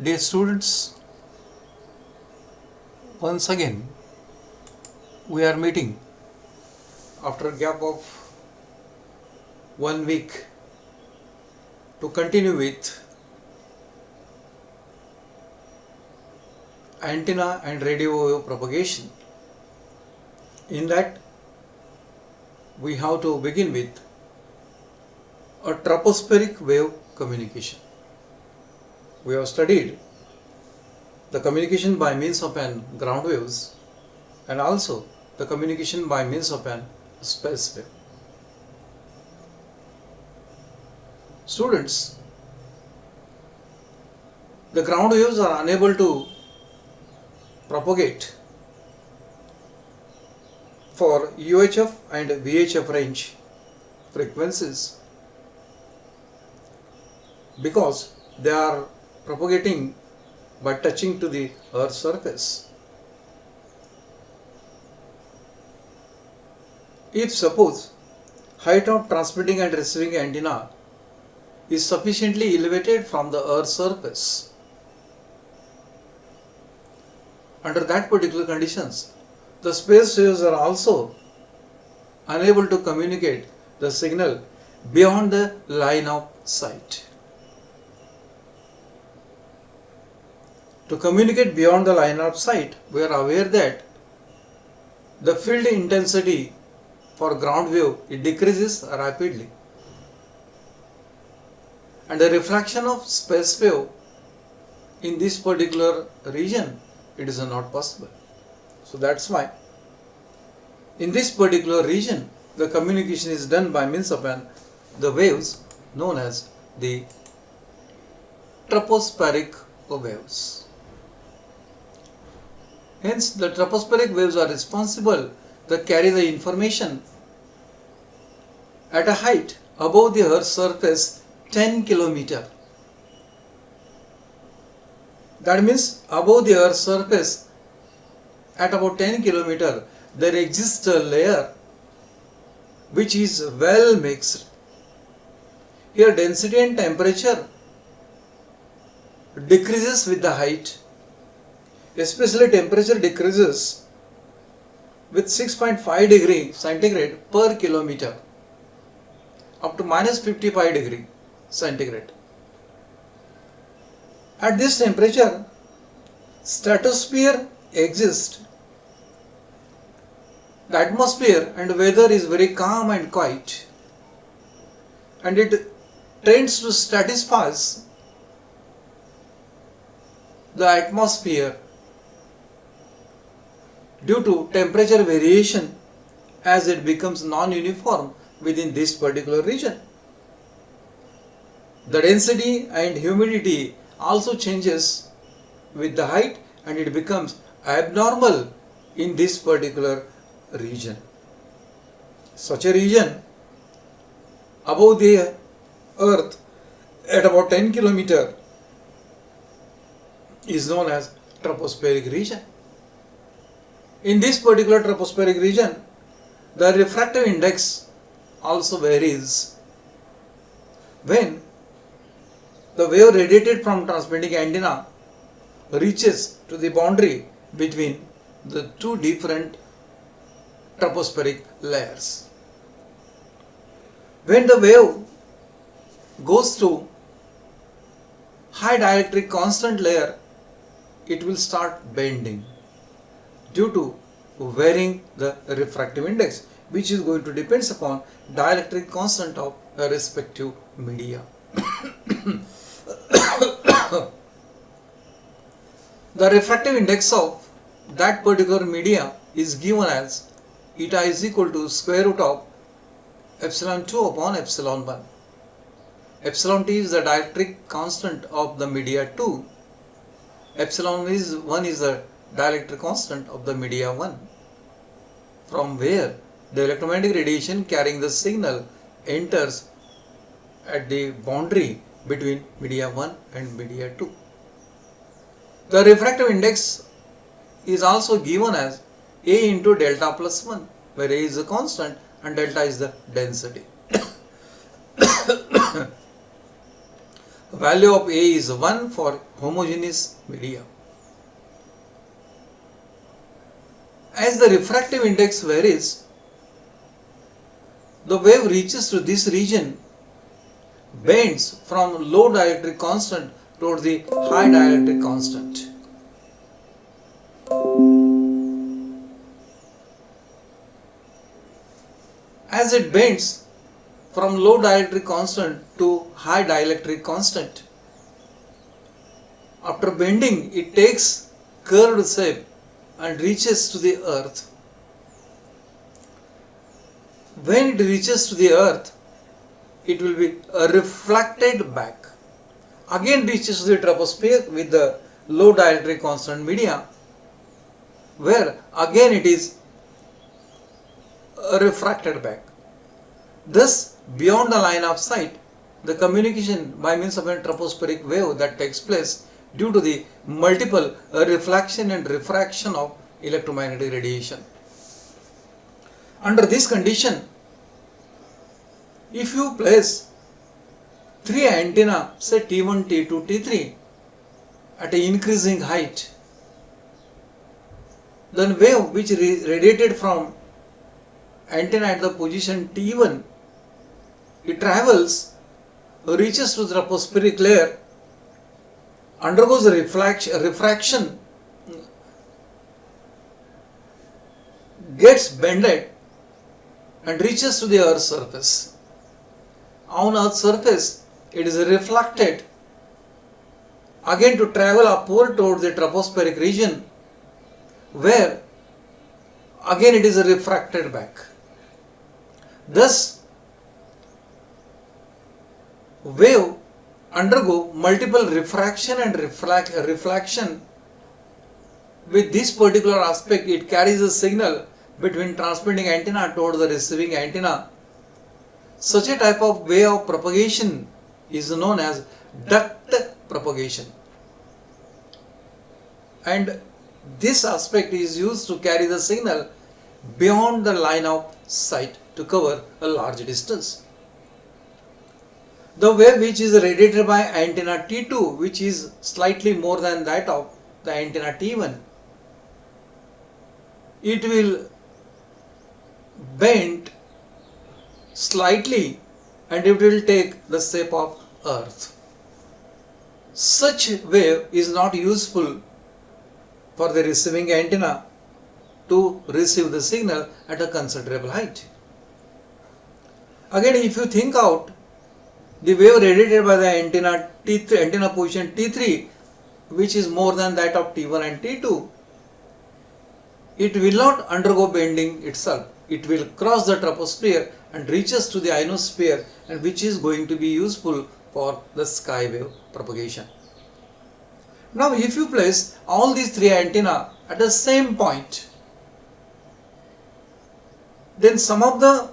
Dear students, once again we are meeting after a gap of 1 week to continue with antenna and radio wave propagation. In that, we have to begin with a tropospheric wave communication. We have studied the communication by means of an ground waves and also the communication by means of an space wave. Students, the ground waves are unable to propagate for UHF and VHF range frequencies because they are propagating by touching to the earth's surface. If suppose height of transmitting and receiving antenna is sufficiently elevated from the earth's surface, under that particular conditions, the space waves are also unable to communicate the signal beyond the line of sight. To communicate beyond the line of sight, we are aware that the field intensity for ground wave it decreases rapidly, and the refraction of space wave in this particular region it is not possible. So that's why in this particular region the communication is done by means of the waves known as the tropospheric waves. Hence, the tropospheric waves are responsible that carry the information at a height above the Earth's surface 10 km. That means above the Earth's surface at about 10 km there exists a layer which is well mixed. Here density and temperature decreases with the height. Especially temperature decreases with 6.5 degree centigrade per kilometer up to minus 55 degree centigrade. At this temperature, stratosphere exists. The atmosphere and weather is very calm and quiet, and it tends to stratifies the atmosphere due to temperature variation as it becomes non-uniform within this particular region. The density and humidity also changes with the height and it becomes abnormal in this particular region. Such a region above the earth at about 10 km is known as tropospheric region. In this particular tropospheric region, the refractive index also varies. When the wave radiated from transmitting antenna reaches to the boundary between the two different tropospheric layers. When the wave goes to high dielectric constant layer, it will start bending due to varying the refractive index, which is going to depend upon dielectric constant of the respective media. The refractive index of that particular media is given as eta is equal to square root of epsilon 2 upon epsilon 1. Epsilon t is the dielectric constant of the media 2. Epsilon 1 is the dielectric constant of the media 1, from where the electromagnetic radiation carrying the signal enters at the boundary between media 1 and media 2. The refractive index is also given as A into delta plus 1, where A is the constant and delta is the density. value of A is 1 for homogeneous media. As the refractive index varies, the wave reaches to this region, bends from low dielectric constant toward the high dielectric constant. As it bends from low dielectric constant to high dielectric constant, after bending it takes curved shape and reaches to the earth. When it reaches to the earth, it will be reflected back. Again reaches to the troposphere with the low dielectric constant media, where again it is refracted back. Thus, beyond the line of sight, the communication by means of a tropospheric wave that takes place due to the multiple reflection and refraction of electromagnetic radiation. Under this condition, if you place 3 antenna, say T1, T2, T3 at an increasing height, then wave which radiated from antenna at the position T1, it travels, reaches to the tropospheric layer, undergoes a refraction, gets bended and reaches to the earth's surface. On earth's surface, it is reflected again to travel upward towards the tropospheric region, where again it is refracted back. Thus, wave undergo multiple refraction and reflection. With this particular aspect, it carries a signal between transmitting antenna towards the receiving antenna. Such a type of way of propagation is known as duct propagation, and this aspect is used to carry the signal beyond the line of sight to cover a large distance. The wave which is radiated by antenna T2, which is slightly more than that of the antenna T1, it will bend slightly and it will take the shape of earth. Such wave is not useful for the receiving antenna to receive the signal at a considerable height. Again, if you think out the wave radiated by the antenna T3, antenna position T3, which is more than that of T1 and T2, it will not undergo bending itself. It will cross the troposphere and reaches to the ionosphere, and which is going to be useful for the sky wave propagation. Now, if you place all these 3 antenna at the same point, then some of the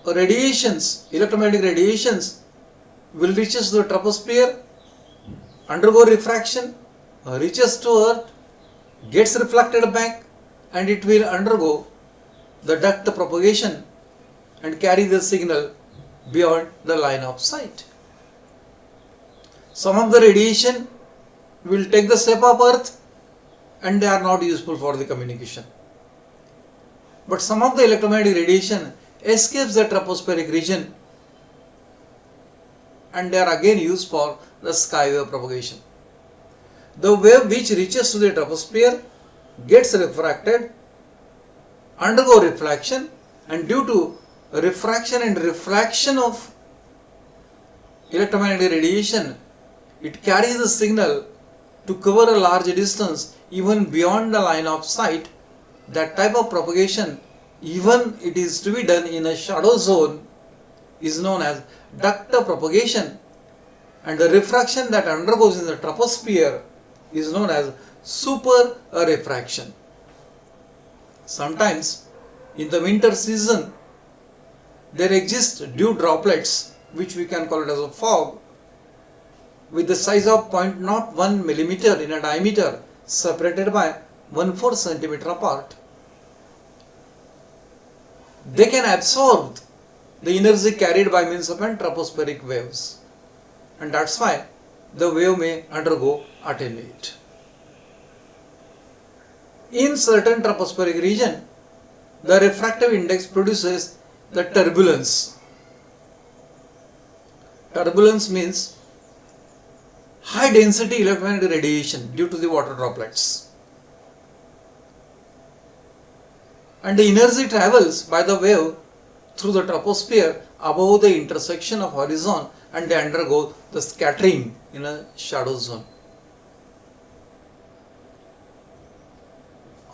radiations, electromagnetic radiations, will reaches to the troposphere, undergo refraction, reaches to earth, gets reflected back, and it will undergo the duct propagation and carry the signal beyond the line of sight. Some of the radiation will take the shape of earth and they are not useful for the communication. But some of the electromagnetic radiation escapes the tropospheric region and they are again used for the sky wave propagation. The wave which reaches to the troposphere gets refracted, undergo reflection, and due to refraction and refraction of electromagnetic radiation, it carries the signal to cover a large distance even beyond the line of sight. That type of propagation, even it is to be done in a shadow zone, is known as duct propagation, and the refraction that undergoes in the troposphere is known as super refraction. Sometimes in the winter season there exist dew droplets, which we can call it as a fog, with the size of 0.01 millimeter in a diameter, separated by 1/4 centimeter apart. They can absorb the energy carried by means of tropospheric waves, and that's why the wave may undergo attenuate. In certain tropospheric region, the refractive index produces the turbulence. Turbulence means high density electromagnetic radiation due to the water droplets. And the energy travels by the wave through the troposphere above the intersection of horizon, and they undergo the scattering in a shadow zone.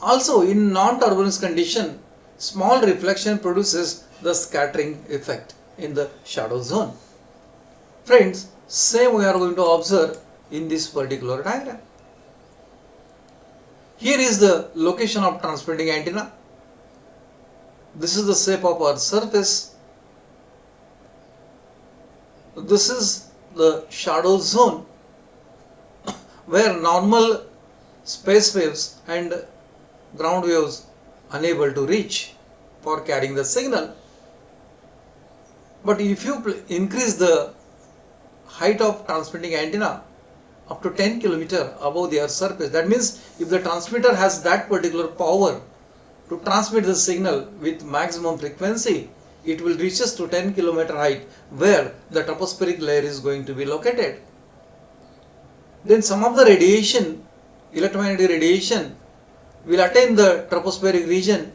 Also, in non-turbulence condition, small reflection produces the scattering effect in the shadow zone. Friends, same we are going to observe in this particular diagram. Here is the location of transmitting antenna. This is the shape of Earth's surface. This is the shadow zone where normal space waves and ground waves unable to reach for carrying the signal. But if you increase the height of transmitting antenna up to 10 km above the Earth's surface, that means if the transmitter has that particular power to transmit the signal with maximum frequency, it will reach us to 10 km height where the tropospheric layer is going to be located. Then some of the radiation, electromagnetic radiation, will attain the tropospheric region.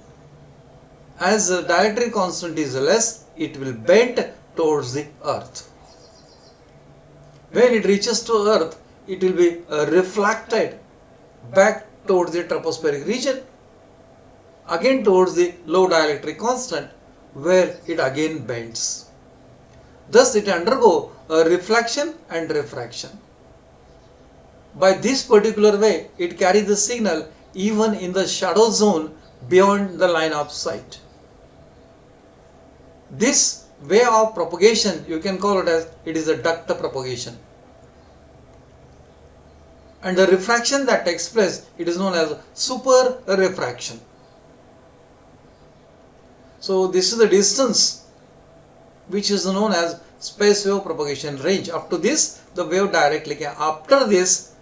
As the dielectric constant is less, it will bend towards the Earth. When it reaches to Earth, it will be reflected back towards the tropospheric region, again towards the low dielectric constant, where it again bends. Thus it undergo a reflection and refraction. By this particular way, it carries the signal even in the shadow zone beyond the line of sight. This way of propagation, you can call it as it is a duct propagation. And the refraction that takes place, it is known as super refraction. So this is the distance which is known as space wave propagation range. Up to this, the wave directly came. After this,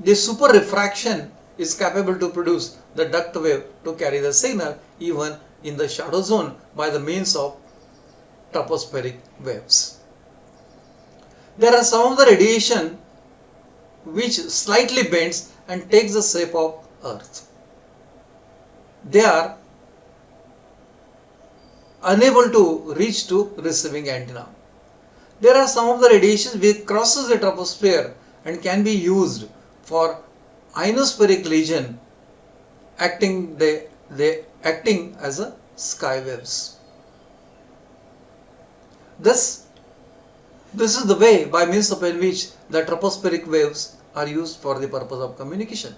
the super refraction is capable to produce the duct wave to carry the signal even in the shadow zone by the means of tropospheric waves. There are some of the radiation which slightly bends and takes the shape of Earth. They are unable to reach to receiving antenna. There are some of the radiation which crosses the troposphere and can be used for ionospheric region, acting as a sky waves. Thus, this is the way by means of which the tropospheric waves are used for the purpose of communication.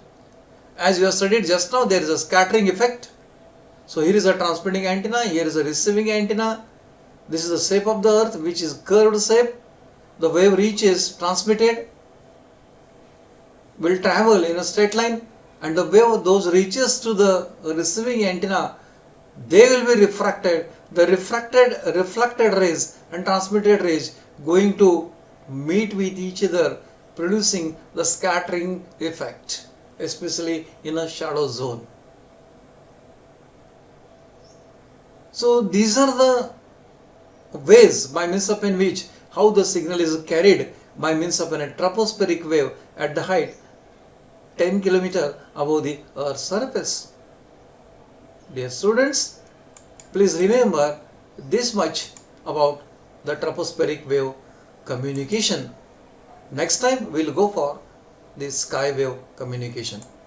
As you have studied just now, there is a scattering effect. So here is a transmitting antenna, here is a receiving antenna. This is the shape of the Earth, which is curved shape. The wave reaches, transmitted, will travel in a straight line, and the wave those reaches to the receiving antenna, they will be refracted. The reflected rays and transmitted rays going to meet with each other, producing the scattering effect, especially in a shadow zone. So these are the ways by means of which how the signal is carried by means of a tropospheric wave at the height 10 km above the Earth's surface. Dear students, please remember this much about the tropospheric wave communication. Next time we will go for the sky wave communication.